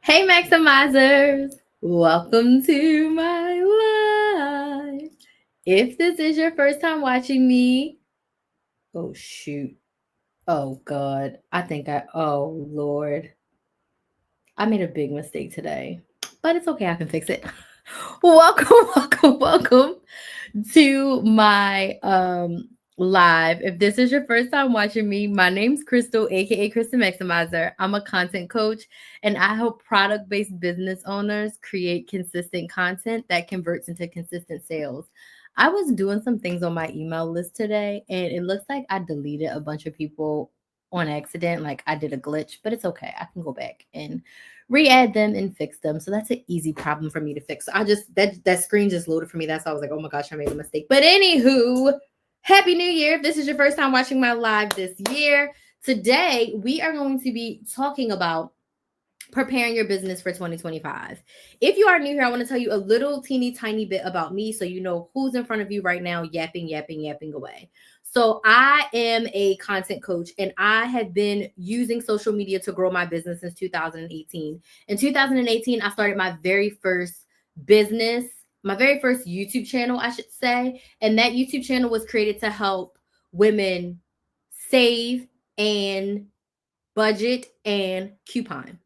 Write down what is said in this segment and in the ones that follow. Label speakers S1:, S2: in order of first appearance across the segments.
S1: Hey, Maximizers! Welcome to my live. If this is your first time watching me, oh shoot. Oh God. Oh Lord. I made a big mistake today, but it's okay. I can fix it. welcome to my live. If this is your first time watching me, my name's Crystal, aka Crystal Maximizer. I'm a content coach and I help product-based business owners create consistent content that converts into consistent sales. I was doing some things on my email list today and it looks like I deleted a bunch of people on accident. Like I did a glitch, but it's okay. I can go back and re-add them and fix them. So that's an easy problem for me to fix. So I just that screen just loaded for me. That's why I was like, oh my gosh, I made a mistake. But anywho, Happy New Year. If this is your first time watching my live this year, today we are going to be talking about preparing your business for 2025. If you are new here, I want to tell you a little teeny tiny bit about me so you know who's in front of you right now, yapping away. So I am a content coach and I have been using social media to grow my business since 2018. In 2018, I started my very first business, my very first YouTube channel, I should say. And that YouTube channel was created to help women save and budget and coupon.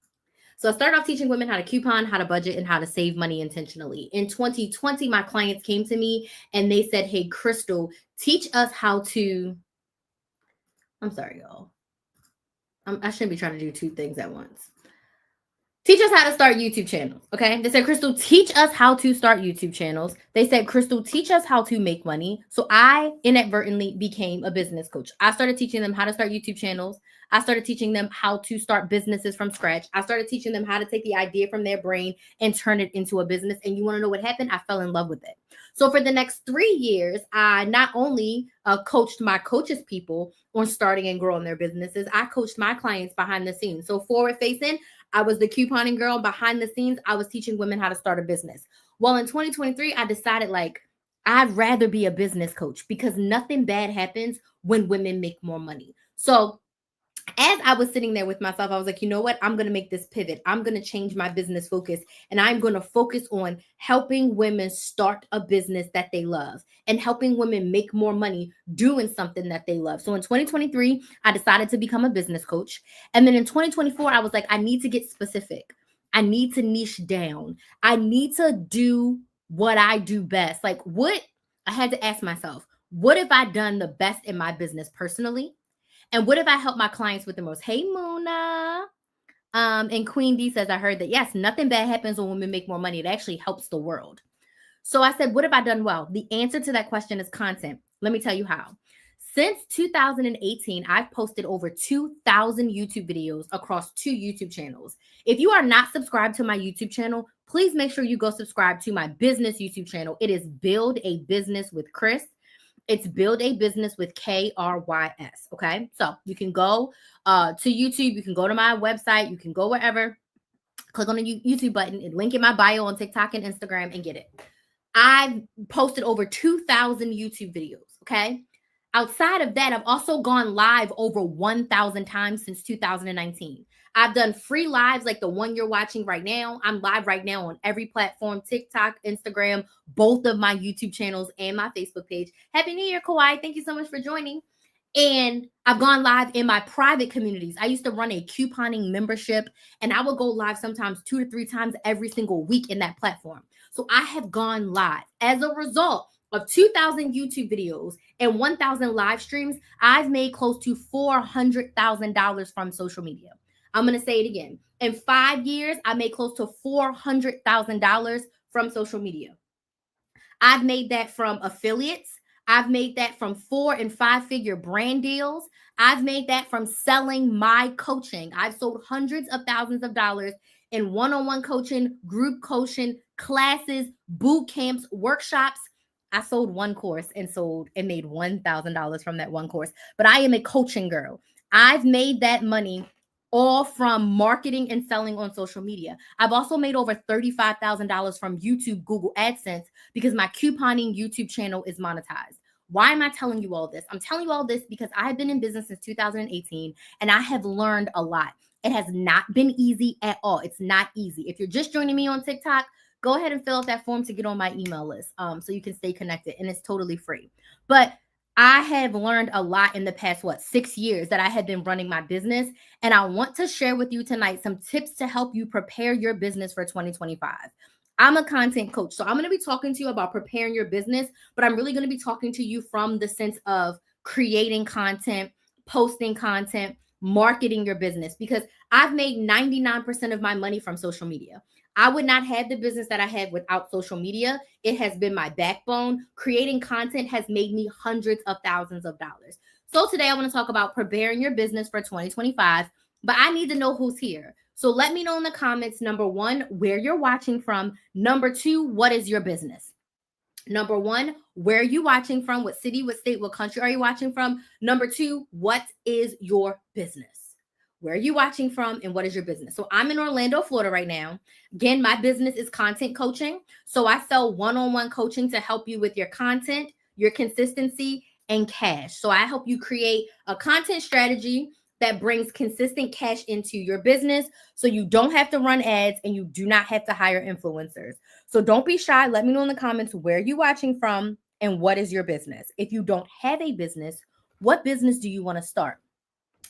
S1: So I started off teaching women how to coupon, how to budget, and how to save money intentionally. In 2020, my clients came to me and they said, hey, Crystal, teach us how to. I'm sorry, y'all. I shouldn't be trying to do two things at once. Teach us how to start YouTube channels. Okay. They said, Crystal, teach us how to start YouTube channels. They said, Crystal, teach us how to make money. So I inadvertently became a business coach. I started teaching them how to start YouTube channels. I started teaching them how to start businesses from scratch. I started teaching them how to take the idea from their brain and turn it into a business. And you want to know what happened? I fell in love with it. So for the next 3 years, I not only coached my coaches people on starting and growing their businesses, I coached my clients behind the scenes. So forward facing, I was the couponing girl. Behind the scenes, I was teaching women how to start a business. Well, in 2023, I decided I'd rather be a business coach because nothing bad happens when women make more money. So as I was sitting there with myself, I was like, you know what? I'm going to make this pivot. I'm going to change my business focus and I'm going to focus on helping women start a business that they love and helping women make more money doing something that they love. So in 2023, I decided to become a business coach. And then in 2024, I was like, I need to get specific. I need to niche down. I need to do what I do best. Like, what I had to ask myself, what have I done the best in my business personally? And what if I help my clients with the most? Hey, Mona. And Queen D says, I heard that, yes, nothing bad happens when women make more money. It actually helps the world. So I said, what have I done well? The answer to that question is content. Let me tell you how. Since 2018, I've posted over 2,000 YouTube videos across 2 YouTube channels. If you are not subscribed to my YouTube channel, please make sure you go subscribe to my business YouTube channel. It is Build a Business with Chris. It's Build a Business with KRYS. Okay. So you can go to YouTube. You can go to my website. You can go wherever. Click on the YouTube button and link in my bio on TikTok and Instagram and get it. I've posted over 2,000 YouTube videos. Okay. Outside of that, I've also gone live over 1,000 times since 2019. I've done free lives like the one you're watching right now. I'm live right now on every platform, TikTok, Instagram, both of my YouTube channels and my Facebook page. Happy New Year, Kawhi. Thank you so much for joining. And I've gone live in my private communities. I used to run a couponing membership and I would go live sometimes 2 to 3 times every single week in that platform. So I have gone live. As a result of 2,000 YouTube videos and 1,000 live streams, I've made close to $400,000 from social media. I'm going to say it again. In 5 years, I made close to $400,000 from social media. I've made that from affiliates. I've made that from 4 and 5 figure brand deals. I've made that from selling my coaching. I've sold hundreds of thousands of dollars in one-on-one coaching, group coaching, classes, boot camps, workshops. I sold one course and made $1,000 from that one course. But I am a coaching girl. I've made that money all from marketing and selling on social media. I've also made over $35,000 from YouTube, Google AdSense, because my couponing YouTube channel is monetized. Why am I telling you all this? I'm telling you all this because I've been in business since 2018 and I have learned a lot. It has not been easy at all. It's not easy. If you're just joining me on TikTok, go ahead and fill out that form to get on my email list, so you can stay connected, and it's totally free. But I have learned a lot in the past, 6 years that I have been running my business. And I want to share with you tonight some tips to help you prepare your business for 2025. I'm a content coach, so I'm going to be talking to you about preparing your business, but I'm really going to be talking to you from the sense of creating content, posting content, marketing your business, because I've made 99% of my money from social media. I would not have the business that I have without social media. It has been my backbone. Creating content has made me hundreds of thousands of dollars. So today I want to talk about preparing your business for 2025, but I need to know who's here. So let me know in the comments, number one, where you're watching from. Number two, what is your business? Number one, where are you watching from? What city, what state, what country are you watching from? Number two, what is your business? Where are you watching from and what is your business? So I'm in Orlando, Florida right now. Again, my business is content coaching. So I sell one-on-one coaching to help you with your content, your consistency, and cash. So I help you create a content strategy that brings consistent cash into your business so you don't have to run ads and you do not have to hire influencers. So don't be shy. Let me know in the comments where you're watching from and what is your business. If you don't have a business, what business do you want to start?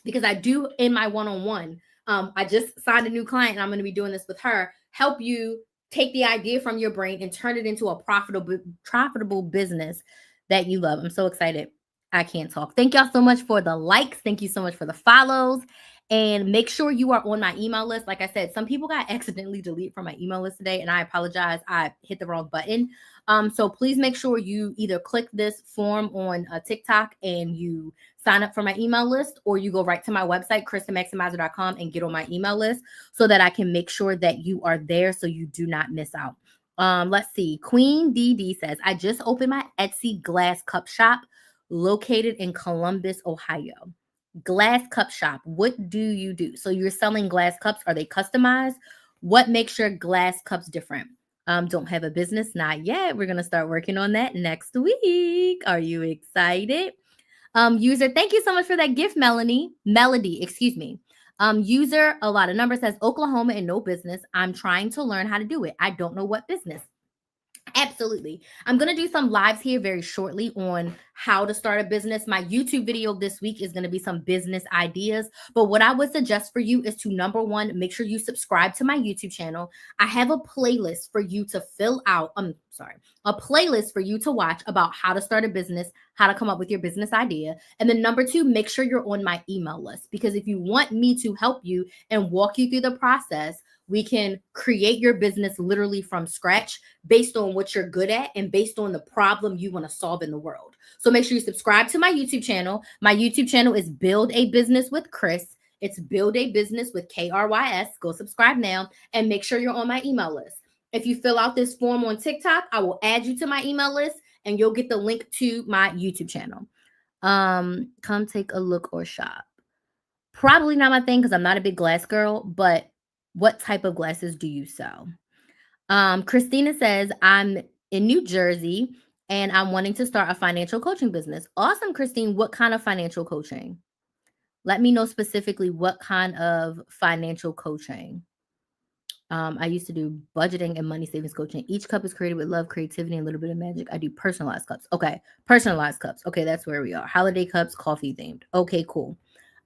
S1: Because I do in my one-on-one, I just signed a new client and I'm going to be doing this with her, help you take the idea from your brain and turn it into a profitable business that you love. I'm so excited. I can't talk. Thank y'all so much for the likes. Thank you so much for the follows. And make sure you are on my email list. Like I said, some people got accidentally deleted from my email list today, and I apologize. I hit the wrong button. So please make sure you either click this form on TikTok and you sign up for my email list, or you go right to my website, KristaMaximizer.com, and get on my email list so that I can make sure that you are there so you do not miss out. Let's see. Queen DD says, I just opened my Etsy glass cup shop located in Columbus, Ohio. Glass cup shop. What do you do? So you're selling glass cups. Are they customized? What makes your glass cups different? Don't have a business? Not yet. We're going to start working on that next week. Are you excited? User, thank you so much for that gift, Melody, excuse me. User, a lot of numbers, says Oklahoma and no business. I'm trying to learn how to do it. I don't know what business. Absolutely. I'm going to do some lives here very shortly on how to start a business. My YouTube video this week is going to be some business ideas. But what I would suggest for you is to, number one, make sure you subscribe to my YouTube channel. I have a playlist for you to fill out. A playlist for you to watch about how to start a business, how to come up with your business idea. And then number two, make sure you're on my email list, because if you want me to help you and walk you through the process, we can create your business literally from scratch based on what you're good at and based on the problem you want to solve in the world. So make sure you subscribe to my YouTube channel. My YouTube channel is Build a Business with Kris. It's Build a Business with KRYS. Go subscribe now and make sure you're on my email list. If you fill out this form on TikTok, I will add you to my email list and you'll get the link to my YouTube channel. Come take a look or shop. Probably not my thing because I'm not a big glass girl, but what type of glasses do you sell? Christina says, I'm in New Jersey and I'm wanting to start a financial coaching business. Awesome, Christine. What kind of financial coaching? Let me know specifically what kind of financial coaching. I used to do budgeting and money savings coaching. Each cup is created with love, creativity, and a little bit of magic. I do personalized cups. Okay. Personalized cups. Okay. That's where we are. Holiday cups, coffee themed. Okay, cool.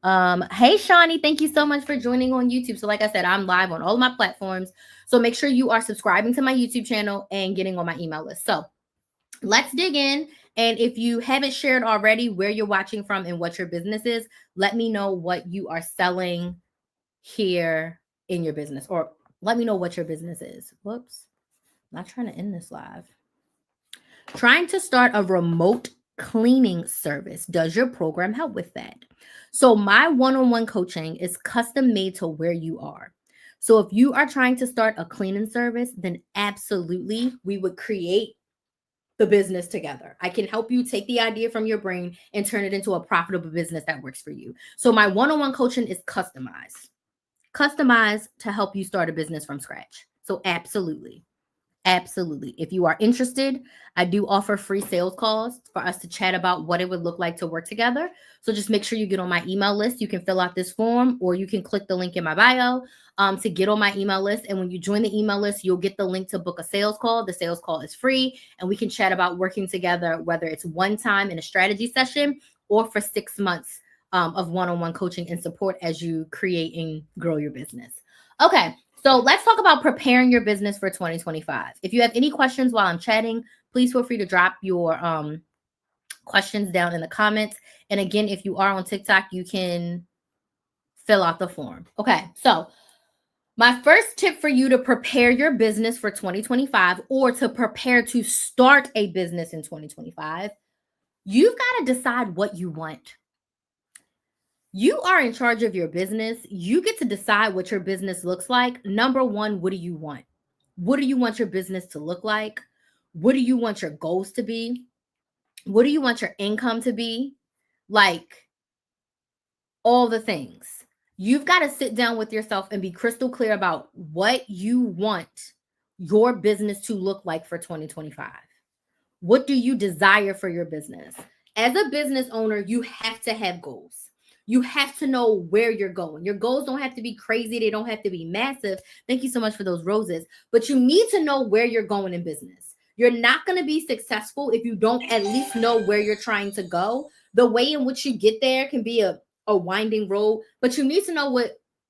S1: Hey, Shawnee, thank you so much for joining on YouTube. So like I said, I'm live on all of my platforms. So make sure you are subscribing to my YouTube channel and getting on my email list. So let's dig in. And if you haven't shared already where you're watching from and what your business is, let me know what you are selling here in your business, or let me know what your business is. Whoops. I'm not trying to end this live. Trying to start a remote cleaning service. Does your program help with that? So my one-on-one coaching is custom made to where you are. So if you are trying to start a cleaning service, then absolutely we would create the business together. I can help you take the idea from your brain and turn it into a profitable business that works for you. So my one-on-one coaching is customized to help you start a business from scratch. So absolutely. Absolutely. If you are interested, I do offer free sales calls for us to chat about what it would look like to work together. So just make sure you get on my email list. You can fill out this form or you can click the link in my bio to get on my email list. And when you join the email list, you'll get the link to book a sales call. The sales call is free and we can chat about working together, whether it's one time in a strategy session or for 6 months of one-on-one coaching and support as you create and grow your business. Okay. So let's talk about preparing your business for 2025. If you have any questions while I'm chatting, please feel free to drop your questions down in the comments. And again, if you are on TikTok, you can fill out the form. Okay, so my first tip for you to prepare your business for 2025 or to prepare to start a business in 2025, you've got to decide what you want. You are in charge of your business. You get to decide what your business looks like. Number one, what do you want? What do you want your business to look like? What do you want your goals to be? What do you want your income to be? Like all the things. You've got to sit down with yourself and be crystal clear about what you want your business to look like for 2025. What do you desire for your business? As a business owner, you have to have goals. You have to know where you're going. Your goals don't have to be crazy. They don't have to be massive. Thank you so much for those roses. But you need to know where you're going in business. You're not going to be successful if you don't at least know where you're trying to go. The way in which you get there can be a winding road, but you need to know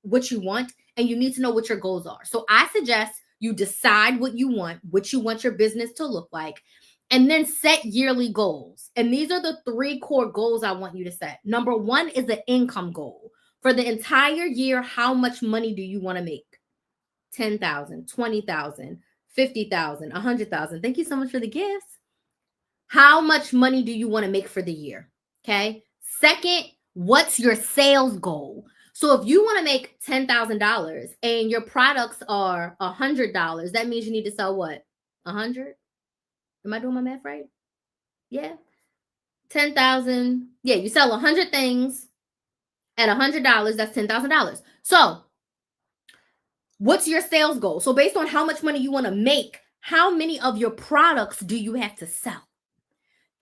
S1: what you want and you need to know what your goals are. So I suggest you decide what you want your business to look like, and then set yearly goals. And these are the 3 core goals I want you to set. Number 1 is the income goal. For the entire year, how much money do you want to make? 10,000, 20,000, 50,000, 100,000. Thank you so much for the gifts. How much money do you want to make for the year? Okay. Second, what's your sales goal? So if you want to make $10,000 and your products are $100, that means you need to sell what? 100? Am I doing my math right? Yeah. 10,000. Yeah, you sell 100 things at $100. That's $10,000. So what's your sales goal? So based on how much money you want to make, how many of your products do you have to sell?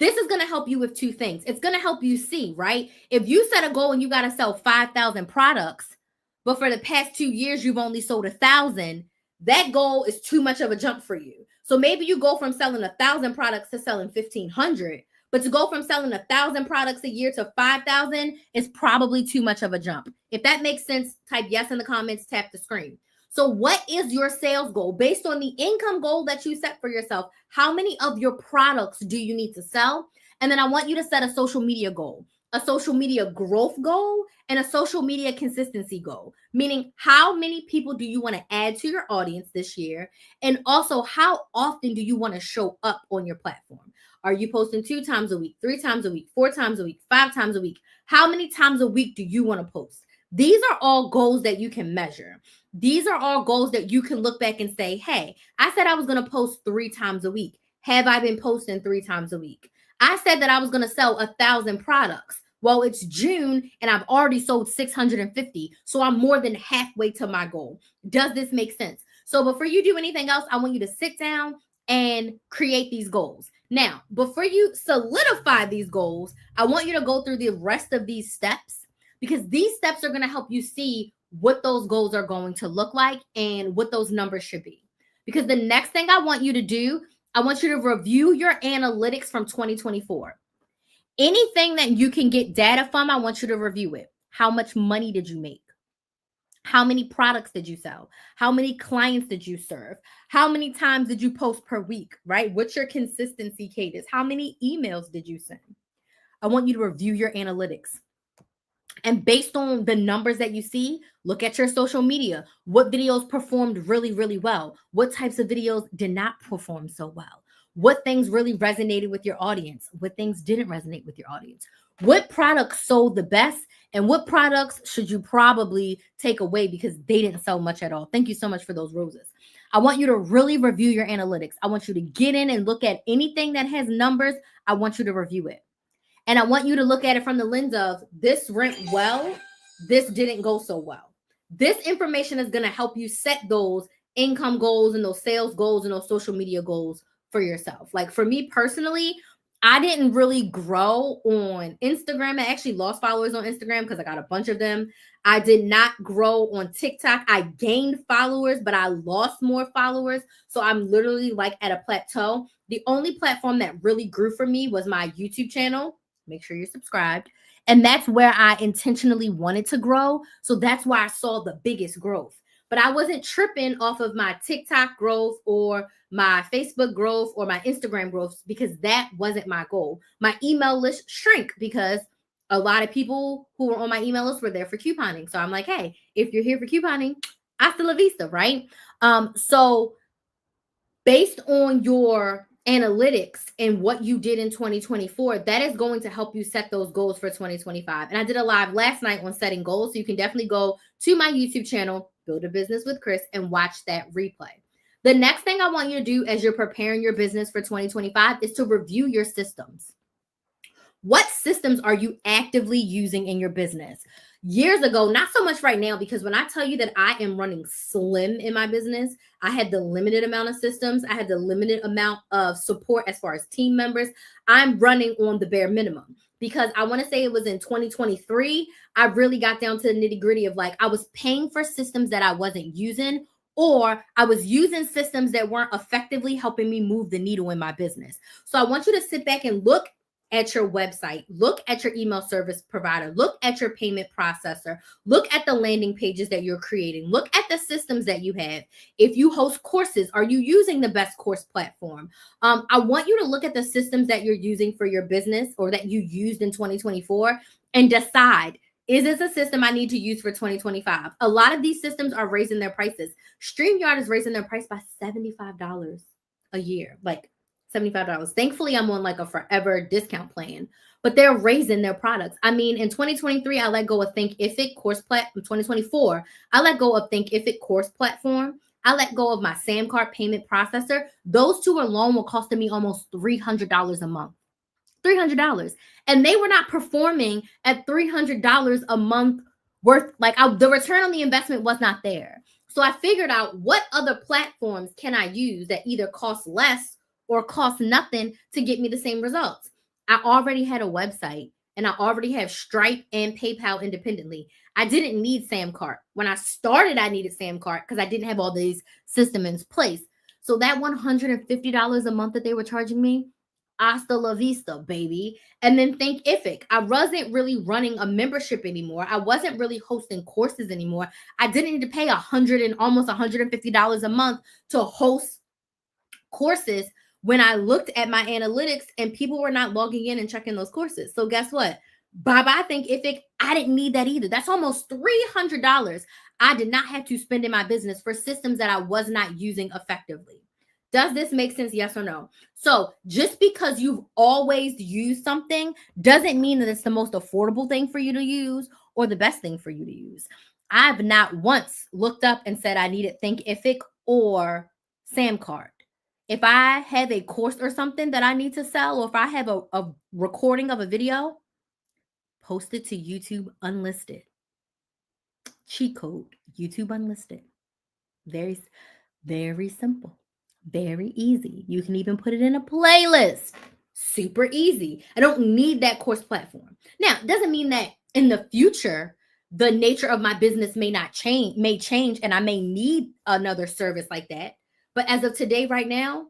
S1: This is going to help you with 2 things. It's going to help you see, right? If you set a goal and you got to sell 5,000 products, but for the past 2 years, you've only sold 1,000, that goal is too much of a jump for you. So maybe you go from selling 1,000 products to selling 1,500, but to go from selling 1,000 products a year to 5,000 is probably too much of a jump. If that makes sense, type yes in the comments, tap the screen. So what is your sales goal? Based on the income goal that you set for yourself, how many of your products do you need to sell? And then I want you to set a social media goal, a social media growth goal, and a social media consistency goal, meaning how many people do you want to add to your audience this year? And also, how often do you want to show up on your platform? Are you posting 2 times a week, 3 times a week, 4 times a week, 5 times a week? How many times a week do you want to post? These are all goals that you can measure. These are all goals that you can look back and say, hey, I said I was going to post 3 times a week. Have I been posting 3 times a week? I said that I was going to sell 1,000 products. Well, it's June and I've already sold 650. So I'm more than halfway to my goal. Does this make sense? So before you do anything else, I want you to sit down and create these goals. Now, before you solidify these goals, I want you to go through the rest of these steps, because these steps are going to help you see what those goals are going to look like and what those numbers should be. Because the next thing I want you to do, I want you to review your analytics from 2024. Anything that you can get data from, I want you to review it. How much money did you make? How many products did you sell? How many clients did you serve? How many times did you post per week, right? What's your consistency cadence? How many emails did you send? I want you to review your analytics. And based on the numbers that you see, look at your social media. What videos performed really, really well? What types of videos did not perform so well? What things really resonated with your audience? What things didn't resonate with your audience? What products sold the best? And what products should you probably take away because they didn't sell much at all? Thank you so much for those roses. I want you to really review your analytics. I want you to get in and look at anything that has numbers. I want you to review it. And I want you to look at it from the lens of this went well, this didn't go so well. This information is going to help you set those income goals and those sales goals and those social media goals for yourself. Like for me personally, I didn't really grow on Instagram. I actually lost followers on Instagram because I got a bunch of them. I did not grow on TikTok. I gained followers, but I lost more followers. So I'm literally like at a plateau. The only platform that really grew for me was my YouTube channel. Make sure you're subscribed. And that's where I intentionally wanted to grow. So that's why I saw the biggest growth. But I wasn't tripping off of my TikTok growth or my Facebook growth or my Instagram growth because that wasn't my goal. My email list shrank because a lot of people who were on my email list were there for couponing. So I'm like, hey, if you're here for couponing, hasta la vista, right? So based on your analytics and what you did in 2024, that is going to help you set those goals for 2025. And I did a live last night on setting goals. So you can definitely go to my YouTube channel, Build a Business with Chris, and watch that replay. The next thing I want you to do as you're preparing your business for 2025 is to review your systems. What systems are you actively using in your business? Years ago, not so much right now, because when I tell you that I am running slim in my business, I had the limited amount of systems. I had the limited amount of support as far as team members. I'm running on the bare minimum because I want to say it was in 2023. I really got down to the nitty gritty of like, I was paying for systems that I wasn't using, or I was using systems that weren't effectively helping me move the needle in my business. So I want you to sit back and look at your website, look at your email service provider, look at your payment processor, look at the landing pages that you're creating, look at the systems that you have. If you host courses, are you using the best course platform? I want you to look at the systems that you're using for your business or that you used in 2024 and decide, is this a system I need to use for 2025? A lot of these systems are raising their prices. StreamYard is raising their price by $75 a year. Like, $75. Thankfully, I'm on like a forever discount plan, but they're raising their products. I mean, in 2023, I let go of Thinkific course platform. 2024, I let go of Thinkific course platform. I let go of my Samcart payment processor. Those two alone were costing me almost $300 a month. $300. And they were not performing at $300 a month worth. Like the return on the investment was not there. So I figured out what other platforms can I use that either cost less or cost nothing to get me the same results. I already had a website and I already have Stripe and PayPal independently. I didn't need Samcart. When I started, I needed Samcart because I didn't have all these systems in place. So that $150 a month that they were charging me, hasta la vista, baby. And then Thinkific. I wasn't really running a membership anymore. I wasn't really hosting courses anymore. I didn't need to pay almost $150 a month to host courses when I looked at my analytics and people were not logging in and checking those courses. So guess what? Bye-bye Thinkific. I didn't need that either. That's almost $300 I did not have to spend in my business for systems that I was not using effectively. Does this make sense? Yes or no? So just because you've always used something doesn't mean that it's the most affordable thing for you to use or the best thing for you to use. I've not once looked up and said I needed Thinkific or Samcart. If I have a course or something that I need to sell, or if I have a recording of a video, post it to YouTube Unlisted. Cheat code, YouTube Unlisted. Very, very simple. Very easy. You can even put it in a playlist. Super easy. I don't need that course platform. Now, it doesn't mean that in the future, the nature of my business may change, and I may need another service like that. But as of today, right now,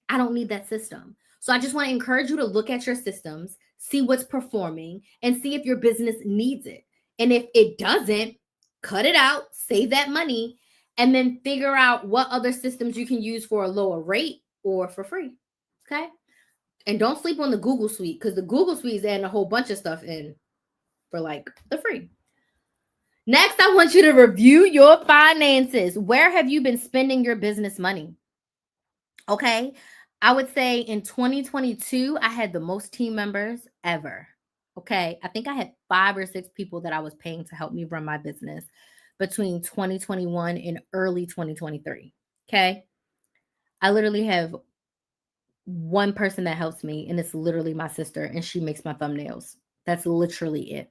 S1: I don't need that system. So I just want to encourage you to look at your systems, see what's performing, and see if your business needs it. And if it doesn't, cut it out, save that money, and then figure out what other systems you can use for a lower rate or for free. Okay. And don't sleep on the Google Suite, because the Google Suite is adding a whole bunch of stuff in for like the free. Next, I want you to review your finances. Where have you been spending your business money? Okay. I would say in 2022, I had the most team members ever. Okay. I think I had 5 or 6 people that I was paying to help me run my business between 2021 and early 2023. Okay. I literally have one person that helps me, and it's literally my sister, and she makes my thumbnails. That's literally it.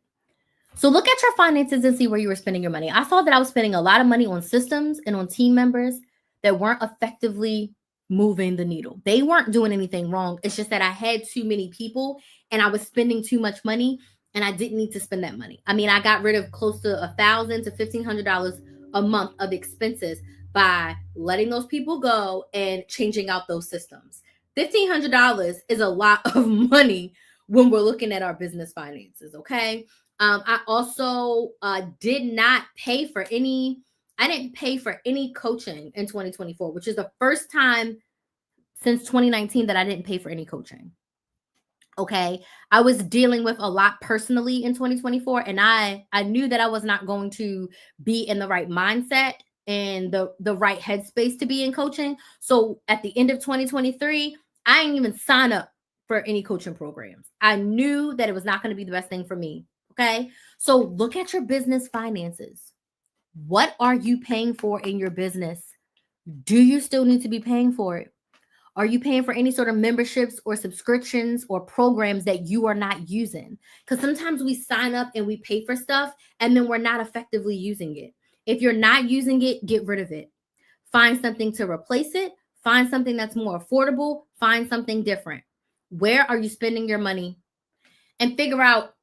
S1: So look at your finances and see where you were spending your money. I saw that I was spending a lot of money on systems and on team members. that weren't effectively moving the needle. They weren't doing anything wrong. It's just that I had too many people and I was spending too much money and I didn't need to spend that money. I mean, I got rid of close to $1,000 to $1,500 a month of expenses by letting those people go and changing out those systems. $1,500 is a lot of money when we're looking at our business finances. Okay. I also did not pay for any. I didn't pay for any coaching in 2024, which is the first time since 2019 that I didn't pay for any coaching. Okay. I was dealing with a lot personally in 2024, and I knew that I was not going to be in the right mindset and the right headspace to be in coaching. So at the end of 2023, I didn't even sign up for any coaching programs. I knew that it was not going to be the best thing for me. Okay. So look at your business finances. What are you paying for in your business? Do you still need to be paying for it? Are you paying for any sort of memberships or subscriptions or programs that you are not using? Because sometimes we sign up and we pay for stuff and then we're not effectively using it. If you're not using it, get rid of it. Find something to replace it. Find something that's more affordable. Find something different. Where are you spending your money? And figure out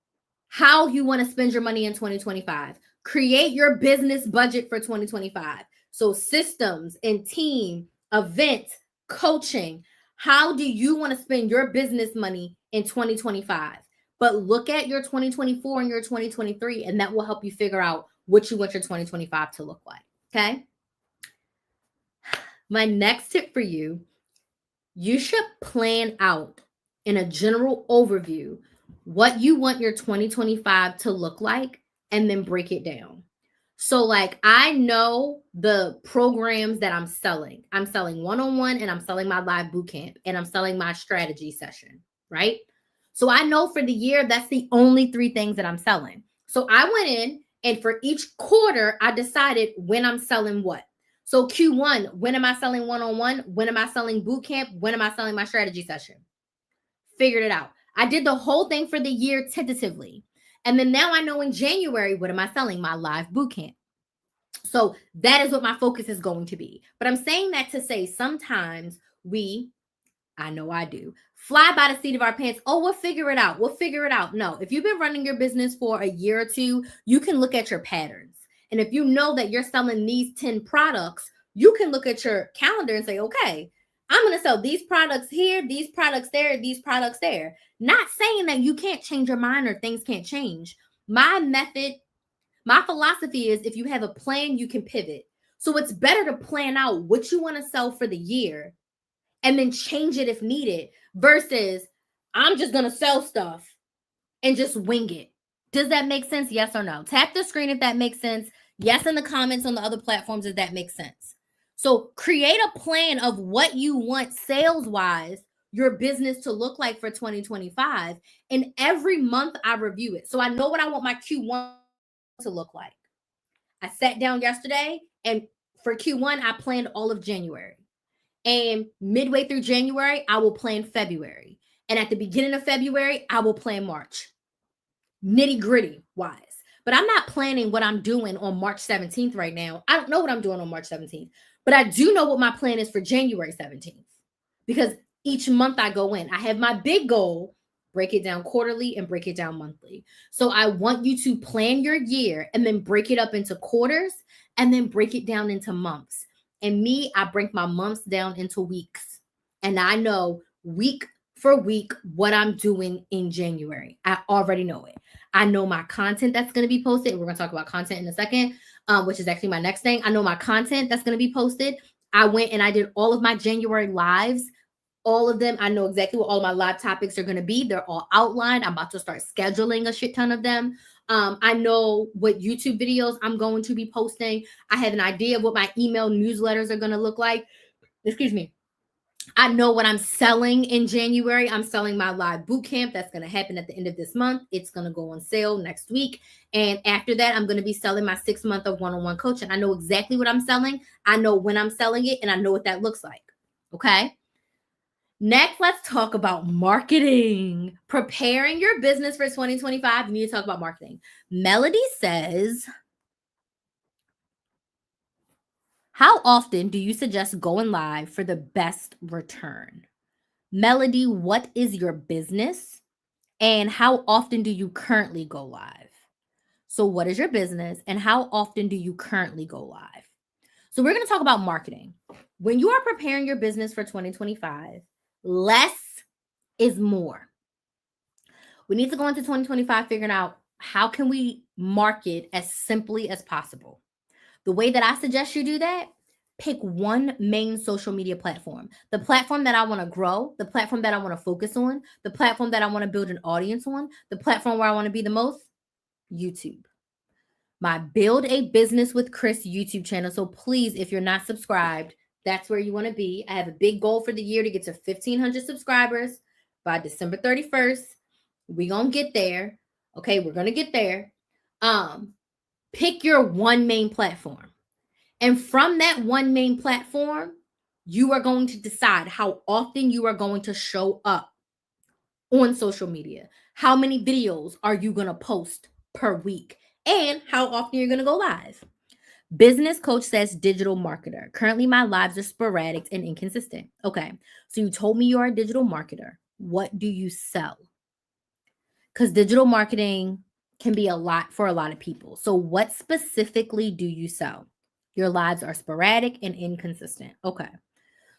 S1: how you want to spend your money in 2025. Create your business budget for 2025. So systems and team, events, coaching. How do you want to spend your business money in 2025? But look at your 2024 and your 2023, and that will help you figure out what you want your 2025 to look like. Okay. My next tip for you, you should plan out in a general overview what you want your 2025 to look like and then break it down. So, like, I know the programs that I'm selling. I'm selling one-on-one and I'm selling my live bootcamp and I'm selling my strategy session, right? So I know for the year, that's the only 3 things that I'm selling. So I went in and for each quarter, I decided when I'm selling what. So Q1, when am I selling one-on-one? When am I selling bootcamp? When am I selling my strategy session? Figured it out. I did the whole thing for the year tentatively. And then now I know in January, what am I selling? My live bootcamp. So that is what my focus is going to be. But I'm saying that to say sometimes I know I do, fly by the seat of our pants. Oh, we'll figure it out. We'll figure it out. No, if you've been running your business for a year or two, you can look at your patterns. And if you know that you're selling these 10 products, you can look at your calendar and say, okay, I'm going to sell these products here, these products there, these products there. Not saying that you can't change your mind or things can't change. My method, my philosophy is if you have a plan, you can pivot. So it's better to plan out what you want to sell for the year and then change it if needed versus I'm just going to sell stuff and just wing it. Does that make sense? Yes or no? Tap the screen if that makes sense. Yes, in the comments on the other platforms if that makes sense. So create a plan of what you want sales wise your business to look like for 2025. And every month I review it. So I know what I want my Q1 to look like. I sat down yesterday and for Q1, I planned all of January. And midway through January, I will plan February. And at the beginning of February, I will plan March. Nitty gritty wise. But I'm not planning what I'm doing on March 17th right now. I don't know what I'm doing on March 17th. But I do know what my plan is for January 17th. Because each month I go in. I have my big goal, break it down quarterly and break it down monthly. So I want you to plan your year and then break it up into quarters and then break it down into months. And me, I break my months down into weeks. And I know week for week what I'm doing in January. I already know it. I know my content that's going to be posted. We're going to talk about content in a second, which is actually my next thing. I know my content that's going to be posted. I went and I did all of my January lives. All of them. I know exactly what all my live topics are going to be. They're all outlined. I'm about to start scheduling a shit ton of them. I know what YouTube videos I'm going to be posting. I have an idea of what my email newsletters are going to look like. Excuse me. I know what I'm selling in January. I'm selling my live bootcamp. That's going to happen at the end of this month. It's going to go on sale next week. And after that, I'm going to be selling my 6 month of one-on-one coaching. I know exactly what I'm selling. I know when I'm selling it, and I know what that looks like. Okay. Next, let's talk about marketing. Preparing your business for 2025, you need to talk about marketing. Melody says, How often do you suggest going live for the best return? Melody, what is your business? And how often do you currently go live? So, what is your business and how often do you currently go live? So, we're going to talk about marketing. When you are preparing your business for 2025, less is more. We need to go into 2025 figuring out how can we market as simply as possible. The way that I suggest you do that, pick one main social media platform. The platform that I want to grow, the platform that I want to focus on, the platform that I want to build an audience on, the platform where I want to be the most, YouTube. My Build a Business with Chris YouTube channel. So please, if you're not subscribed, that's where you want to be. I have a big goal for the year to get to 1,500 subscribers by December 31st. We're going to get there. Okay, we're going to get there. Pick your one main platform. And from that one main platform, you are going to decide how often you are going to show up on social media. How many videos are you going to post per week? And how often you're going to go live. Business coach says digital marketer. Currently, my lives are sporadic and inconsistent. Okay, so you told me you're a digital marketer. What do you sell? Because digital marketing can be a lot for a lot of people. So what specifically do you sell? Your lives are sporadic and inconsistent. Okay,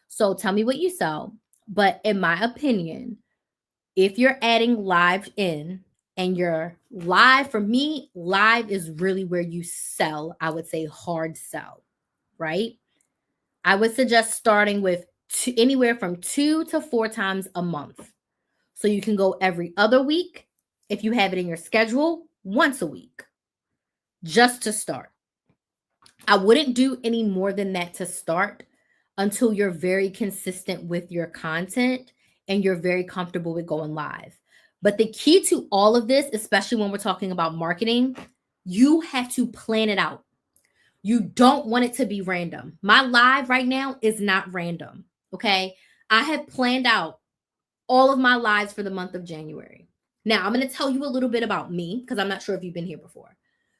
S1: so tell me what you sell. But in my opinion, if you're adding live in, and you're live, for me, live is really where you sell. I would say hard sell, right? I would suggest starting with anywhere from 2 to 4 times a month. So you can go every other week if you have it in your schedule, once a week, just to start. I wouldn't do any more than that to start until you're very consistent with your content and you're very comfortable with going live. But the key to all of this, especially when we're talking about marketing, you have to plan it out. You don't want it to be random. My live right now is not random. Okay. I have planned out all of my lives for the month of January. Now, I'm going to tell you a little bit about me because I'm not sure if you've been here before.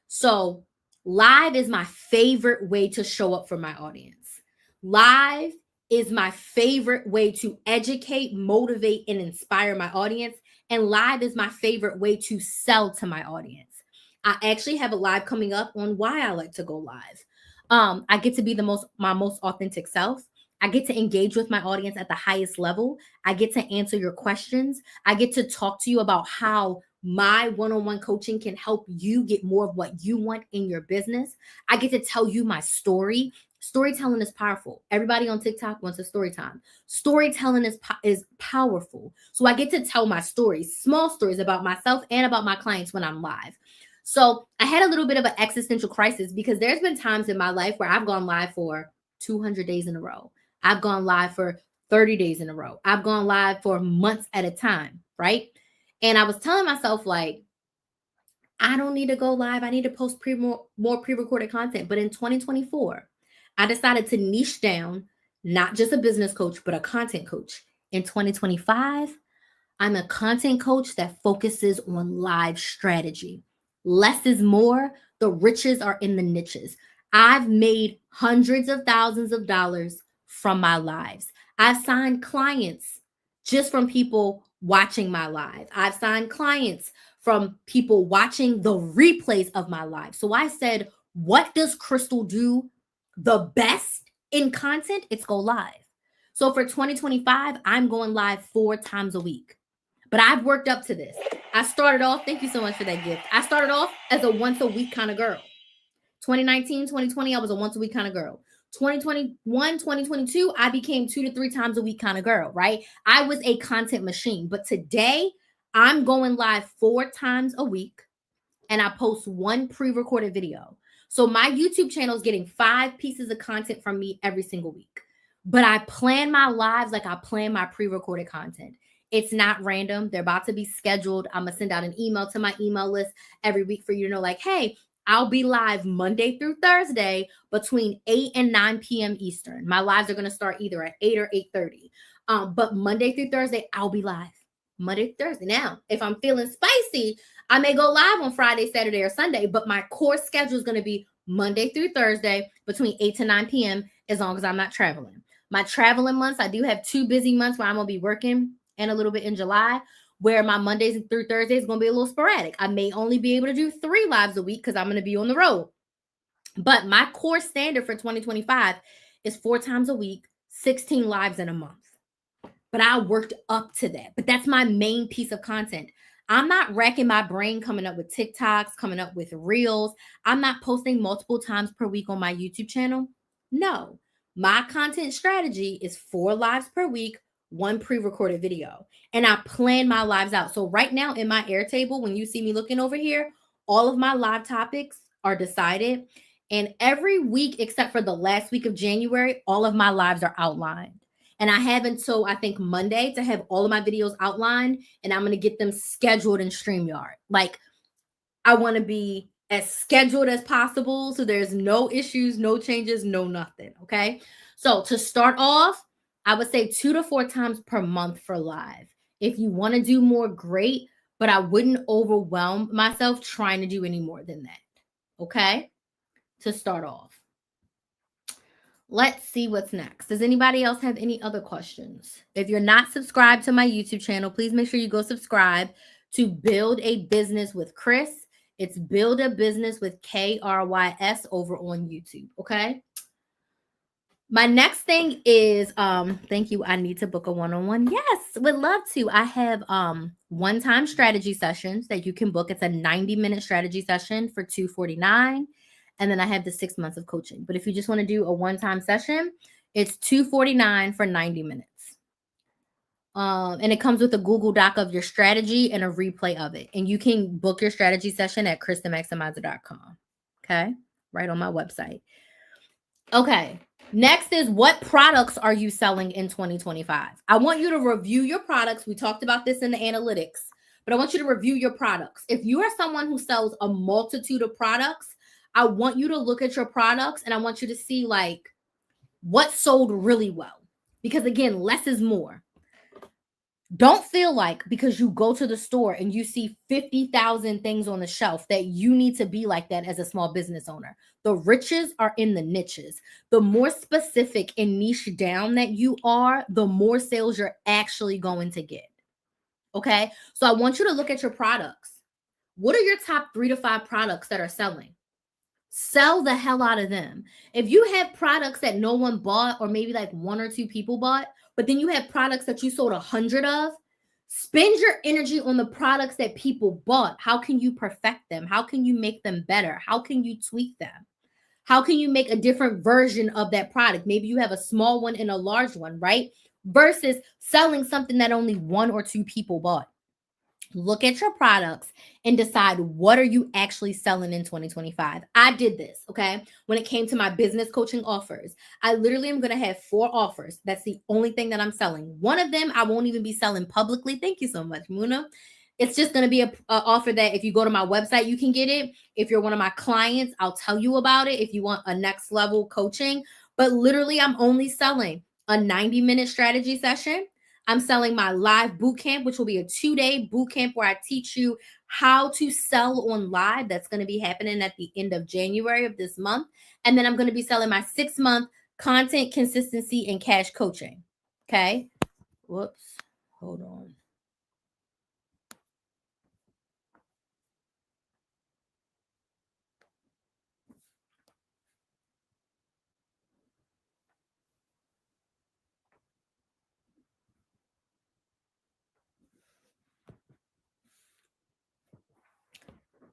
S1: So, live is my favorite way to show up for my audience. Live is my favorite way to educate, motivate, and inspire my audience. And live is my favorite way to sell to my audience. I actually have a live coming up on why I like to go live. I get to be my most authentic self. I get to engage with my audience at the highest level. I get to answer your questions. I get to talk to you about how my one-on-one coaching can help you get more of what you want in your business. I get to tell you my story. Storytelling is powerful. Everybody on TikTok wants a story time. Storytelling is powerful. So I get to tell my stories, small stories about myself and about my clients when I'm live. So I had a little bit of an existential crisis because there's been times in my life where I've gone live for 200 days in a row. I've gone live for 30 days in a row. I've gone live for months at a time, right? And I was telling myself, like, I don't need to go live. I need to post more pre-recorded content. But in 2024, I decided to niche down, not just a business coach, but a content coach. In 2025, I'm a content coach that focuses on live strategy. Less is more. The riches are in the niches. I've made hundreds of thousands of dollars from my lives. I've signed clients just from people watching my live. I've signed clients from people watching the replays of my live. So I said, what does Crystal do the best in content? It's go live. So for 2025, I'm going live 4 times a week. But I've worked up to this. I started off, thank you so much for that gift. I started off as a once a week kind of girl. 2019, 2020, I was a once a week kind of girl. 2021, 2022, I became 2 to 3 times a week kind of girl, right? I was a content machine. But today, I'm going live 4 times a week and I post 1 pre-recorded video. So my YouTube channel is getting 5 pieces of content from me every single week. But I plan my lives like I plan my pre-recorded content. It's not random. They're about to be scheduled. I'm going to send out an email to my email list every week for you to know, like, hey, I'll be live Monday through Thursday between 8 and 9 p.m. Eastern. My lives are going to start either at 8 or 8:30. But Monday through Thursday, I'll be live. Monday through Thursday. Now, if I'm feeling spicy, I may go live on Friday, Saturday, or Sunday, but my core schedule is going to be Monday through Thursday between 8 to 9 p.m. as long as I'm not traveling. My traveling months, I do have 2 busy months where I'm going to be working and a little bit in July, where my Mondays through Thursdays is going to be a little sporadic. I may only be able to do 3 lives a week because I'm going to be on the road. But my core standard for 2025 is 4 times a week, 16 lives in a month. But I worked up to that. But that's my main piece of content. I'm not racking my brain coming up with TikToks, coming up with reels. I'm not posting multiple times per week on my YouTube channel. No, my content strategy is 4 lives per week, 1 pre-recorded video. And I plan my lives out. So right now in my Airtable, when you see me looking over here, all of my live topics are decided. And every week, except for the last week of January, all of my lives are outlined. And I have until I think Monday to have all of my videos outlined, and I'm going to get them scheduled in StreamYard. Like, I want to be as scheduled as possible so there's no issues, no changes, no nothing. Okay. So to start off, I would say 2 to 4 times per month for live. If you want to do more, great, but I wouldn't overwhelm myself trying to do any more than that. Okay. To start off. Let's see what's next. Does anybody else have any other questions? If you're not subscribed to my YouTube channel, please make sure you go subscribe to Build a Business with Chris. It's Build a Business with KRYS over on YouTube. Okay. My next thing is thank you. I need to book a one-on-one. Yes, would love to. I have one-time strategy sessions that you can book. It's a 90-minute strategy session for $249. And then I have the 6 months of coaching. But if you just want to do a one-time session, it's $249 for 90 minutes. And it comes with a Google Doc of your strategy and a replay of it. And you can book your strategy session at KristenMaximizer.com. Okay, right on my website. Okay, next is, what products are you selling in 2025? I want you to review your products. We talked about this in the analytics, but I want you to review your products. If you are someone who sells a multitude of products, I want you to look at your products and I want you to see like what sold really well. Because again, less is more. Don't feel like because you go to the store and you see 50,000 things on the shelf that you need to be like that as a small business owner. The riches are in the niches. The more specific and niche down that you are, the more sales you're actually going to get. Okay. So I want you to look at your products. What are your top 3 to 5 products that are selling? Sell the hell out of them. If you have products that no one bought, or maybe like 1 or 2 people bought, but then you have products that you sold 100 of, spend your energy on the products that people bought. How can you perfect them? How can you make them better? How can you tweak them? How can you make a different version of that product? Maybe you have a small one and a large one, right? Versus selling something that only 1 or 2 people bought. Look at your products and decide, what are you actually selling in 2025? I did this, okay? When it came to my business coaching offers, I literally am going to have 4 offers. That's the only thing that I'm selling. One of them I won't even be selling publicly. Thank you so much, Muna. It's just going to be a offer that if you go to my website, you can get it. If you're one of my clients, I'll tell you about it if you want a next level coaching. But literally, I'm only selling a 90-minute strategy session. I'm selling my live boot camp, which will be a 2-day boot camp where I teach you how to sell on live. That's going to be happening at the end of January of this month. And then I'm going to be selling my 6-month content consistency and cash coaching. Okay. Whoops. Hold on.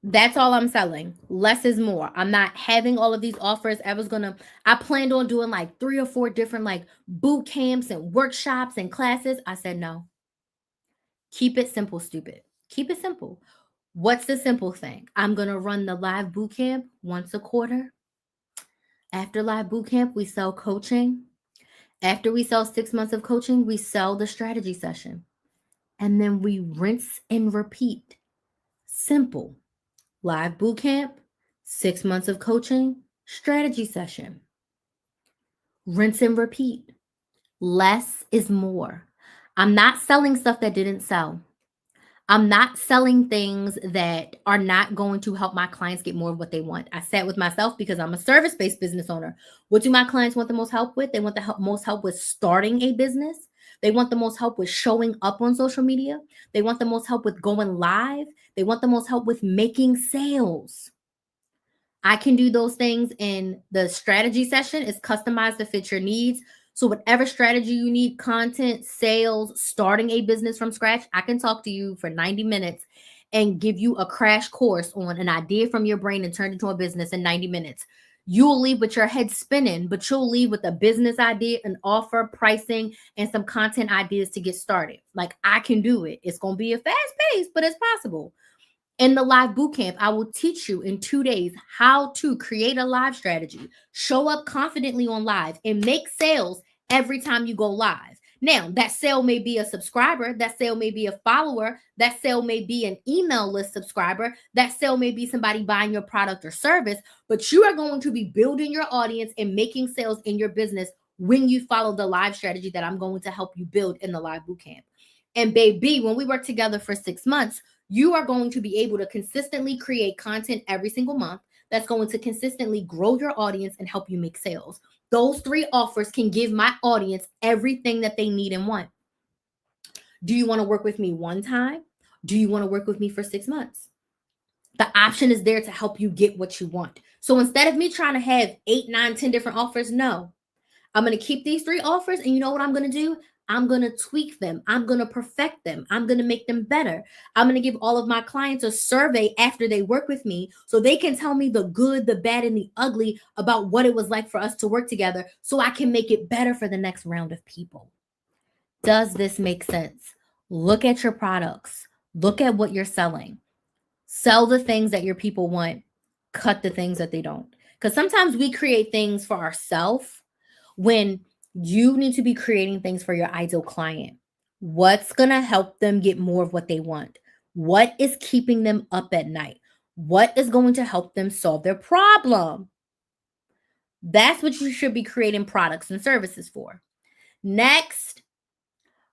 S1: That's all I'm selling. Less is more. I'm not having all of these offers. I planned on doing like 3 or 4 different like boot camps and workshops and classes. I said no. Keep it simple, stupid. Keep it simple. What's the simple thing? I'm going to run the live boot camp once a quarter. After live boot camp, we sell coaching. After we sell 6 months of coaching, we sell the strategy session. And then we rinse and repeat. Simple. Live boot camp, 6 months of coaching, strategy session. Rinse and repeat. Less is more. I'm not selling stuff that didn't sell. I'm not selling things that are not going to help my clients get more of what they want. I sat with myself because I'm a service-based business owner. What do my clients want the most help with? They want the most help with starting a business. They want the most help with showing up on social media. They want the most help with going live. They want the most help with making sales. I can do those things in the strategy session. It's customized to fit your needs. So whatever strategy you need, content, sales, starting a business from scratch, I can talk to you for 90 minutes and give you a crash course on an idea from your brain and turn it into a business in 90 minutes. You'll leave with your head spinning, but you'll leave with a business idea, an offer, pricing, and some content ideas to get started. Like, I can do it. It's going to be a fast pace, but it's possible. In the live bootcamp, I will teach you in 2 days how to create a live strategy, show up confidently on live, and make sales every time you go live. Now, that sale may be a subscriber, that sale may be a follower, that sale may be an email list subscriber, that sale may be somebody buying your product or service, but you are going to be building your audience and making sales in your business when you follow the live strategy that I'm going to help you build in the live bootcamp. And baby, when we work together for 6 months, you are going to be able to consistently create content every single month that's going to consistently grow your audience and help you make sales. Those 3 offers can give my audience everything that they need and want. Do you want to work with me one time? Do you want to work with me for 6 months? The option is there to help you get what you want. So instead of me trying to have 8, 9, 10 different offers, no, I'm going to keep these 3 offers. And you know what I'm going to do? I'm going to tweak them. I'm going to perfect them. I'm going to make them better. I'm going to give all of my clients a survey after they work with me so they can tell me the good, the bad, and the ugly about what it was like for us to work together so I can make it better for the next round of people. Does this make sense? Look at your products. Look at what you're selling. Sell the things that your people want. Cut the things that they don't. Because sometimes we create things for ourselves when you need to be creating things for your ideal client. What's going to help them get more of what they want? What is keeping them up at night? What is going to help them solve their problem? That's what you should be creating products and services for. Next,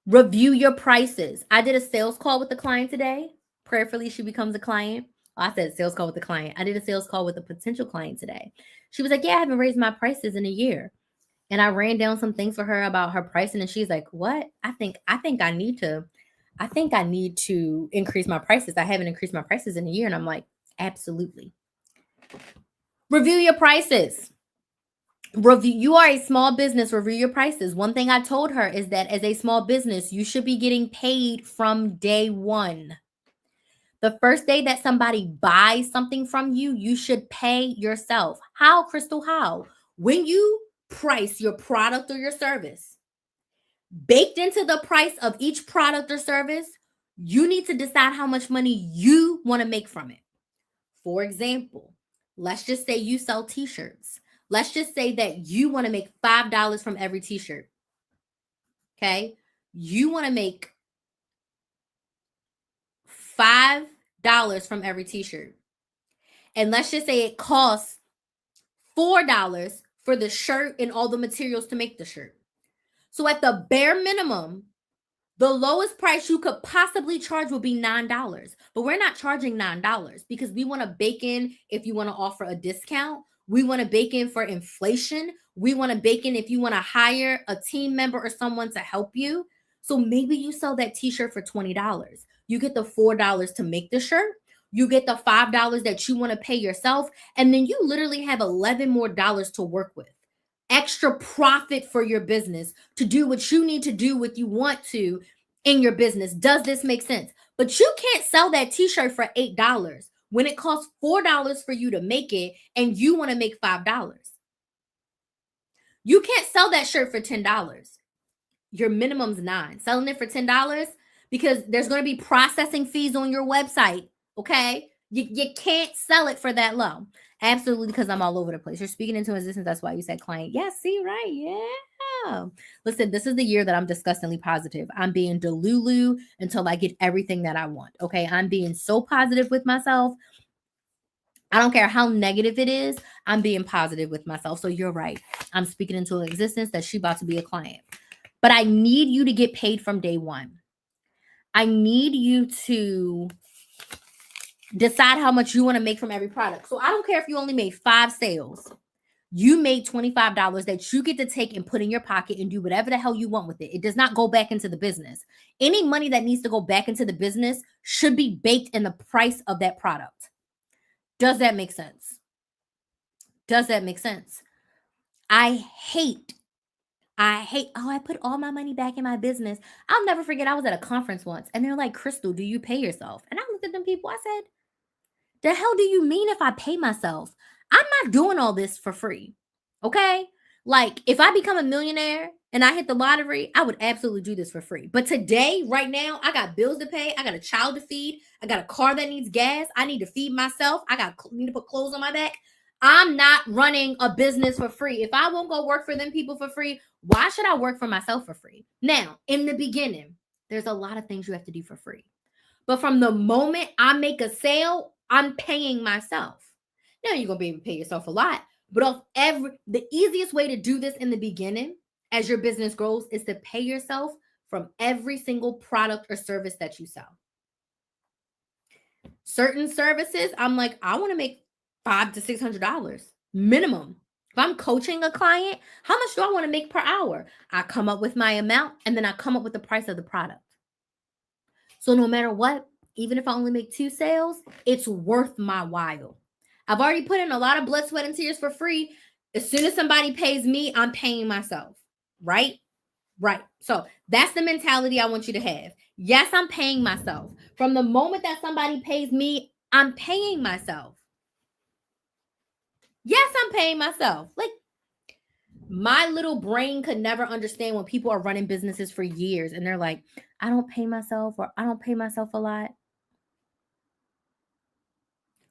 S1: review your prices. I did a sales call with a client today. Prayerfully, she becomes a client. I said sales call with a client. I did a sales call with a potential client today. She was like, yeah, I haven't raised my prices in a year. And I ran down some things for her about her pricing, and she's like, what? I think I need to increase my prices. I haven't increased my prices in a year. And I'm like, absolutely. Review your prices. You are a small business, review your prices. One thing I told her is that as a small business, you should be getting paid from day one. The first day that somebody buys something from you, you should pay yourself. How, Crystal? How? When you price your product or your service, baked into the price of each product or service, you need to decide how much money you want to make from it. For example, let's just say you sell t-shirts. Let's just say that you want to make $5 from every t-shirt. Okay? You want to make $5 from every t-shirt. And let's just say it costs $4 for the shirt and all the materials to make the shirt. So at the bare minimum, the lowest price you could possibly charge would be $9. But we're not charging $9 because we want to bake in if you want to offer a discount. We want to bake in for inflation. We want to bake in if you want to hire a team member or someone to help you. So maybe you sell that t-shirt for $20. You get the $4 to make the shirt. You get the $5 that you want to pay yourself. And then you literally have $11 more to work with. Extra profit for your business to do what you need to do, what you want to in your business. Does this make sense? But you can't sell that t-shirt for $8 when it costs $4 for you to make it and you want to make $5. You can't sell that shirt for $10. Your minimum's $9. Selling it for $10 because there's going to be processing fees on your website. Okay. You can't sell it for that low. Absolutely, because I'm all over the place. You're speaking into existence. That's why you said client. Yeah, see, right? Yeah. Listen, this is the year that I'm disgustingly positive. I'm being delulu until I get everything that I want. Okay. I'm being so positive with myself. I don't care how negative it is. I'm being positive with myself. So you're right. I'm speaking into existence that she's about to be a client. But I need you to get paid from day one. I need you to decide how much you want to make from every product. So I don't care if you only made 5 sales. You made $25 that you get to take and put in your pocket and do whatever the hell you want with it. It does not go back into the business. Any money that needs to go back into the business should be baked in the price of that product. Does that make sense? Does that make sense? I hate, oh, I put all my money back in my business. I'll never forget, I was at a conference once and they're like, Crystal, do you pay yourself? And I looked at them people, I said, the hell do you mean if I pay myself? I'm not doing all this for free. Okay? Like, if I become a millionaire and I hit the lottery, I would absolutely do this for free. But today, right now, I got bills to pay. I got a child to feed. I got a car that needs gas. I need to feed myself. Need to put clothes on my back. I'm not running a business for free. If I won't go work for them people for free, why should I work for myself for free? Now, in the beginning, there's a lot of things you have to do for free. But from the moment I make a sale, I'm paying myself. Now you're gonna be able to pay yourself a lot, but the easiest way to do this in the beginning, as your business grows, is to pay yourself from every single product or service that you sell. Certain services, I'm like, I want to make $500 to $600 minimum. If I'm coaching a client, how much do I want to make per hour? I come up with my amount and then I come up with the price of the product. So no matter what, even if I only make 2 sales, it's worth my while. I've already put in a lot of blood, sweat, and tears for free. As soon as somebody pays me, I'm paying myself, right? Right. So that's the mentality I want you to have. Yes, I'm paying myself. From the moment that somebody pays me, I'm paying myself. Yes, I'm paying myself. Like, my little brain could never understand when people are running businesses for years and they're like, I don't pay myself, or I don't pay myself a lot.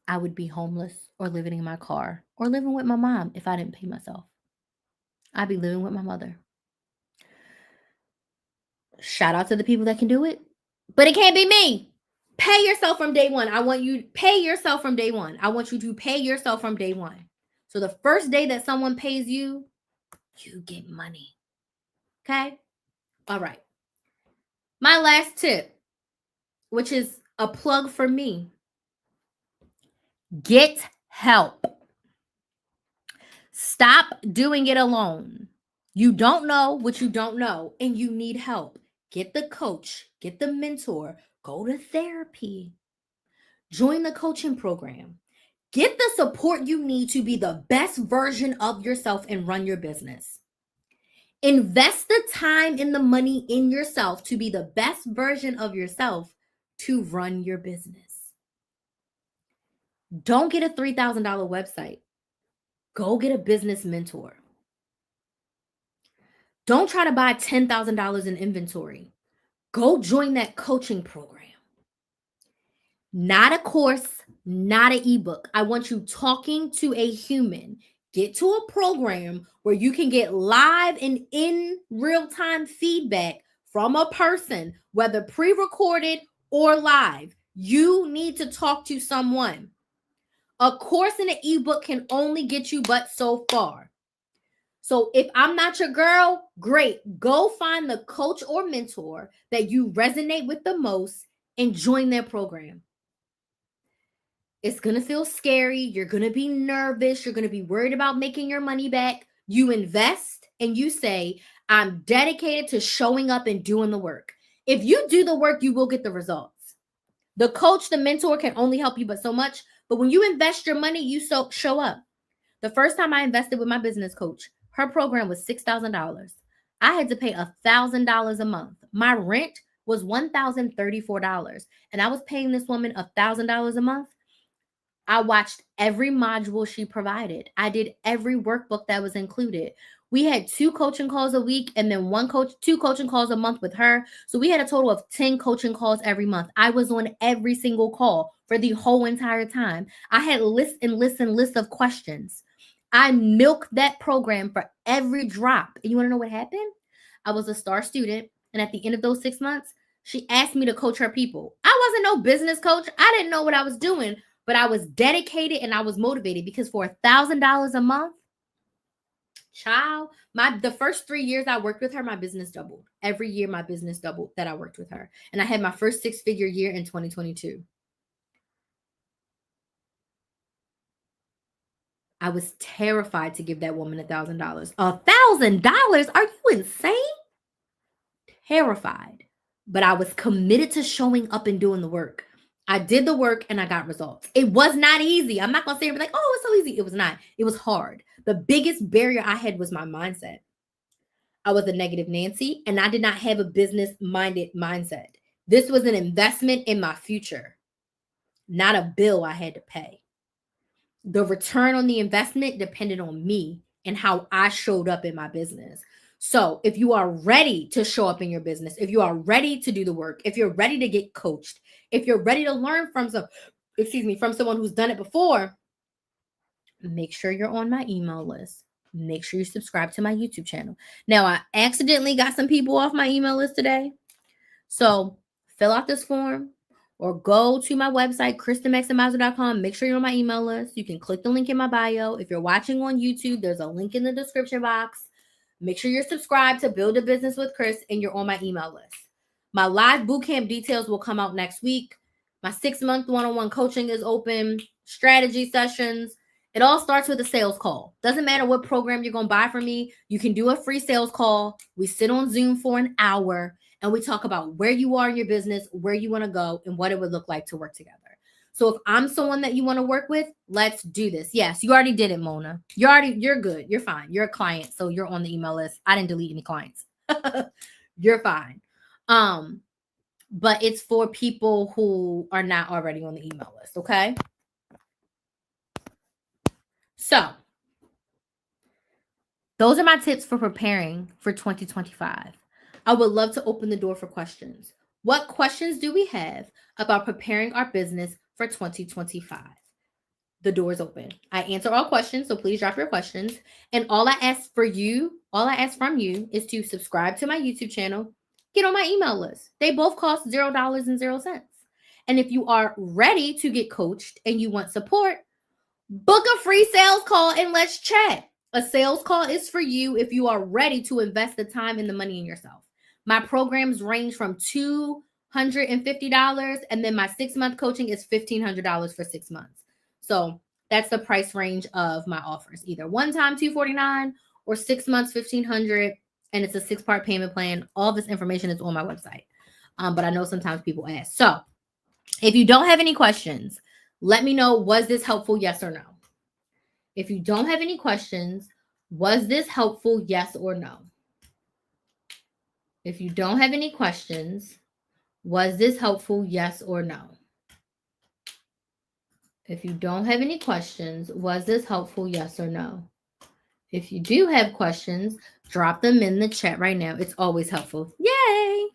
S1: I would be homeless or living in my car or living with my mom if I didn't pay myself. I'd be living with my mother. Shout out to the people that can do it, but it can't be me. Pay yourself from day one. I want you to pay yourself from day one. I want you to pay yourself from day one. So the first day that someone pays you, you get money. Okay? All right. My last tip, which is a plug for me. Get help. Stop doing it alone. You don't know what you don't know, and you need help. Get the coach, get the mentor, go to therapy, join the coaching program. Get the support you need to be the best version of yourself and run your business. Invest the time and the money in yourself to be the best version of yourself to run your business. Don't get a $3,000 website. Go get a business mentor. Don't try to buy $10,000 in inventory. Go join that coaching program. Not a course, not an ebook. I want you talking to a human. Get to a program where you can get live and in real-time feedback from a person, whether pre-recorded or live. You need to talk to someone. A course and an ebook can only get you but so far. So if I'm not your girl, great. Go find the coach or mentor that you resonate with the most and join their program. It's going to feel scary. You're going to be nervous. You're going to be worried about making your money back. You invest and you say, I'm dedicated to showing up and doing the work. If you do the work, you will get the results. The coach, the mentor can only help you but so much. But when you invest your money, you show up. The first time I invested with my business coach, her program was $6,000. I had to pay $1,000 a month. My rent was $1,034. And I was paying this woman $1,000 a month. I watched every module she provided. I did every workbook that was included. We had 2 coaching calls a week and then 2 coaching calls a month with her. So we had a total of 10 coaching calls every month. I was on every single call for the whole entire time. I had lists of questions. I milked that program for every drop. And you want to know what happened? I was a star student. And at the end of those 6 months, she asked me to coach her people. I wasn't no business coach. I didn't know what I was doing. But I was dedicated and I was motivated because for $1,000 a month, Child, the first 3 years I worked with her, my business doubled. Every year my business doubled that I worked with her. And I had my first 6-figure year in 2022. I was terrified to give that woman $1,000. $1,000? Are you insane? Terrified. But I was committed to showing up and doing the work. I did the work and I got results. It was not easy. I'm not going to say like, oh, it's so easy. It was not. It was hard. The biggest barrier I had was my mindset. I was a negative Nancy and I did not have a business-minded mindset. This was an investment in my future, not a bill I had to pay. The return on the investment depended on me and how I showed up in my business. So if you are ready to show up in your business, if you are ready to do the work, if you're ready to get coached, if you're ready to learn from someone who's done it before, make sure you're on my email list. Make sure you subscribe to my YouTube channel. Now, I accidentally got some people off my email list today. So fill out this form or go to my website, KristenMaximizer.com. Make sure you're on my email list. You can click the link in my bio. If you're watching on YouTube, there's a link in the description box. Make sure you're subscribed to Build a Business with Chris and you're on my email list. My live bootcamp details will come out next week. My 6-month one-on-one coaching is open, strategy sessions. It all starts with a sales call. Doesn't matter what program you're going to buy from me. You can do a free sales call. We sit on Zoom for an hour and we talk about where you are in your business, where you want to go, and what it would look like to work together. So if I'm someone that you want to work with, let's do this. Yes, you already did it, Mona. You're good. You're fine. You're a client, so you're on the email list. I didn't delete any clients. You're fine. But it's for people who are not already on the email list, okay? So those are my tips for preparing for 2025. I would love to open the door for questions. What questions do we have about preparing our business for 2025? The door is open. I answer all questions, so please drop your questions. And all I ask from you is to subscribe to my YouTube channel, get on my email list. They both cost $0.00. And if you are ready to get coached and you want support, book a free sales call and let's chat. A sales call is for you if you are ready to invest the time and the money in yourself. My programs range from $250, and then my 6-month coaching is $1,500 for 6 months. So that's the price range of my offers, either one time $249 or 6 months $1,500, and it's a 6-part payment plan. All this information is on my website, but I know sometimes people ask. So if you don't have any questions, let me know, was this helpful, yes or no? If you don't have any questions, was this helpful, yes or no? If you don't have any questions, was this helpful, yes or no? If you don't have any questions, was this helpful, yes or no? If you do have questions, drop them in the chat right now. It's always helpful. Yay!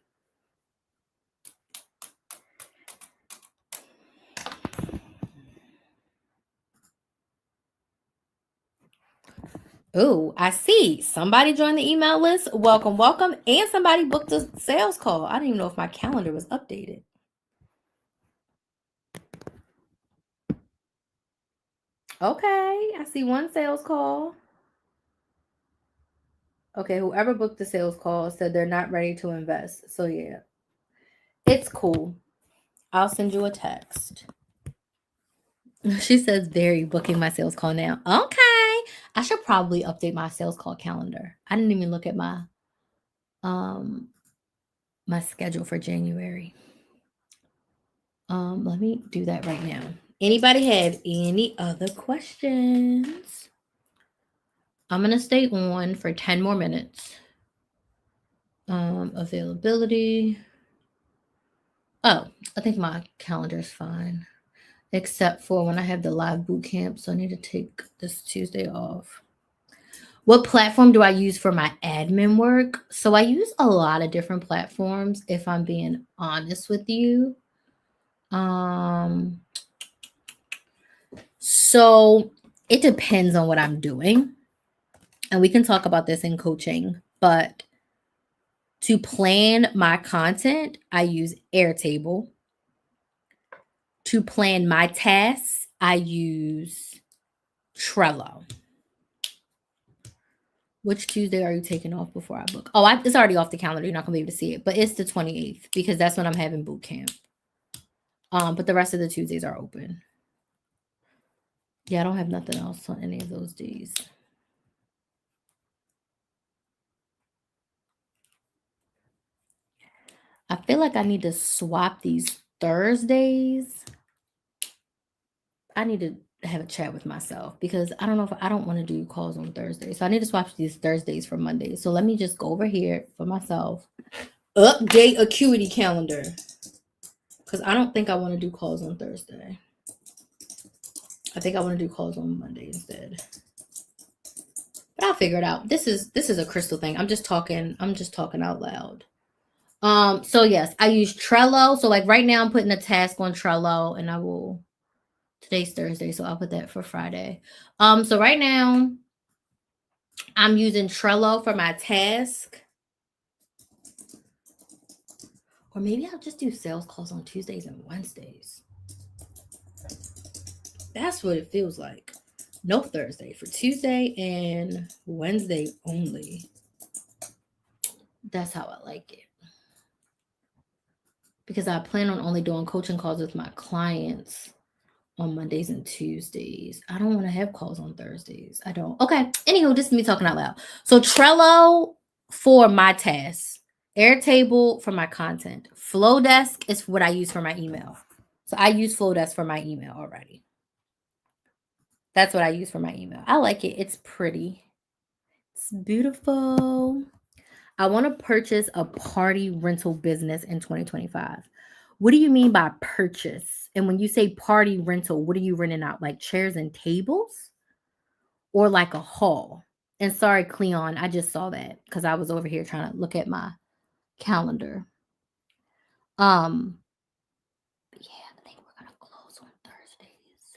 S1: Oh, I see. Somebody joined the email list. Welcome, welcome. And somebody booked a sales call. I didn't even know if my calendar was updated. Okay, I see one sales call. Okay, whoever booked the sales call said they're not ready to invest. So yeah, it's cool. I'll send you a text. She says, Barry, booking my sales call now. Okay. I should probably update my sales call calendar. I didn't even look at my my schedule for January. Let me do that right now. Anybody have any other questions? I'm gonna stay on for 10 more minutes. Availability. Oh, I think my calendar is fine, except for when I have the live boot camp. So I need to take this Tuesday off. What platform do I use for my admin work? So I use a lot of different platforms, if I'm being honest with you. So it depends on what I'm doing. And we can talk about this in coaching, but to plan my content, I use Airtable. To plan my tasks, I use Trello. Which Tuesday are you taking off before I book? Oh, it's already off the calendar. You're not gonna be able to see it, but it's the 28th because that's when I'm having boot camp. But the rest of the Tuesdays are open. Yeah, I don't have nothing else on any of those days. I feel like I need to swap these Thursdays. I need to have a chat with myself because I don't know if I don't want to do calls on Thursdays. So I need to swap these Thursdays for Mondays. So let me just go over here for myself. Update Acuity calendar. Because I don't think I want to do calls on Thursday. I think I want to do calls on Monday instead. But I'll figure it out. This is a crystal thing. I'm just talking out loud. So yes, I use Trello. So like right now I'm putting a task on Trello and I will, today's Thursday, so I'll put that for Friday. So right now I'm using Trello for my task. Or maybe I'll just do sales calls on Tuesdays and Wednesdays. That's what it feels like. No Thursday, for Tuesday and Wednesday only. That's how I like it. Because I plan on only doing coaching calls with my clients on Mondays and Tuesdays. I don't want to have calls on Thursdays. I don't. Okay. Anywho, this is me talking out loud. So Trello for my tasks. Airtable for my content. Flowdesk is what I use for my email. So I use Flowdesk for my email already. That's what I use for my email. I like it. It's pretty. It's beautiful. I want to purchase a party rental business in 2025. What do you mean by purchase? And when you say party rental, what are you renting out? Like chairs and tables? Or like a hall? And sorry, Cleon, I just saw that because I was over here trying to look at my calendar. Yeah, I think we're gonna close on Thursdays.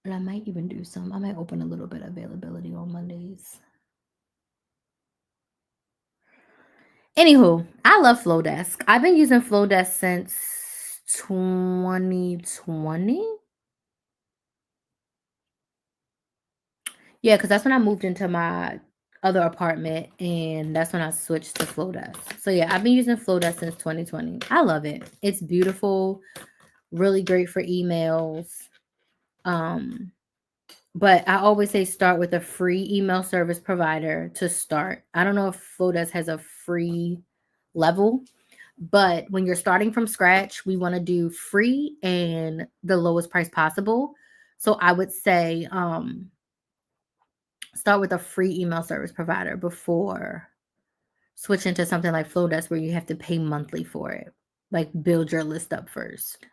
S1: But I might even do some. I might open a little bit of availability on Mondays. Anywho, I love Flowdesk. I've been using Flowdesk since 2020. Yeah, because that's when I moved into my other apartment, and that's when I switched to Flowdesk. So yeah, I've been using Flowdesk since 2020. I love it. It's beautiful, really great for emails. But I always say start with a free email service provider to start. I don't know if Flowdesk has a free level, but when you're starting from scratch, we want to do free and the lowest price possible. So I would say start with a free email service provider before switching to something like Flowdesk where you have to pay monthly for it. Like build your list up first.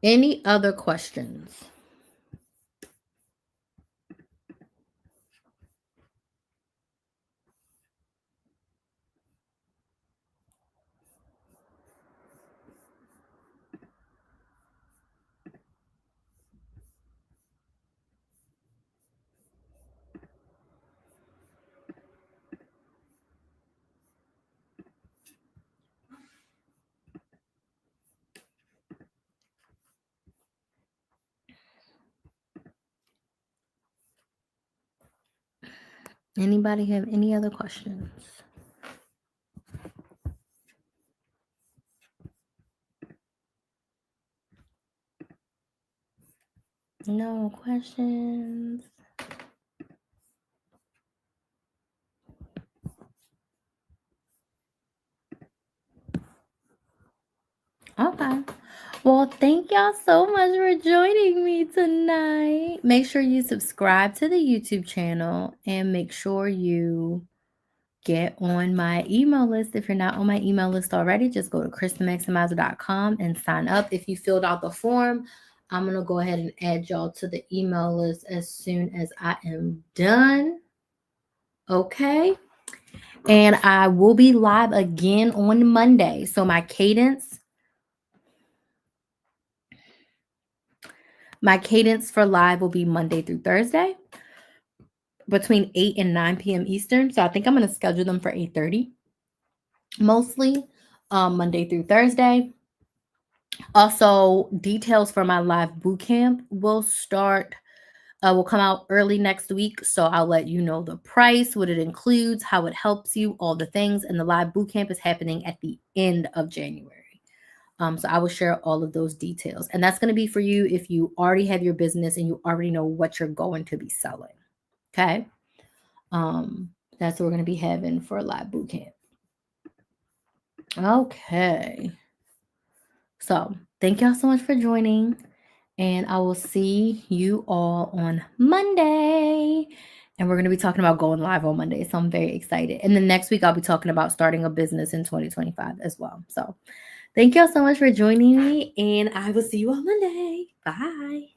S1: Any other questions? Anybody have any other questions? No questions. Okay. Well, thank y'all so much for joining me tonight. Make sure you subscribe to the YouTube channel and make sure you get on my email list. If you're not on my email list already, just go to KristenMaximizer.com and sign up. If you filled out the form, I'm going to go ahead and add y'all to the email list as soon as I am done. Okay. And I will be live again on Monday. So my cadence for live will be Monday through Thursday between 8 and 9 p.m. Eastern. So I think I'm going to schedule them for 8:30 mostly. Monday through Thursday. Also, details for my live bootcamp will come out early next week. So I'll let you know the price, what it includes, how it helps you, all the things. And the live bootcamp is happening at the end of January. So I will share all of those details. And that's going to be for you if you already have your business and you already know what you're going to be selling. Okay. That's what we're going to be having for a live bootcamp. Okay. So thank y'all so much for joining. And I will see you all on Monday. And we're going to be talking about going live on Monday. So I'm very excited. And then next week, I'll be talking about starting a business in 2025 as well. So thank y'all so much for joining me. And I will see you on Monday. Bye.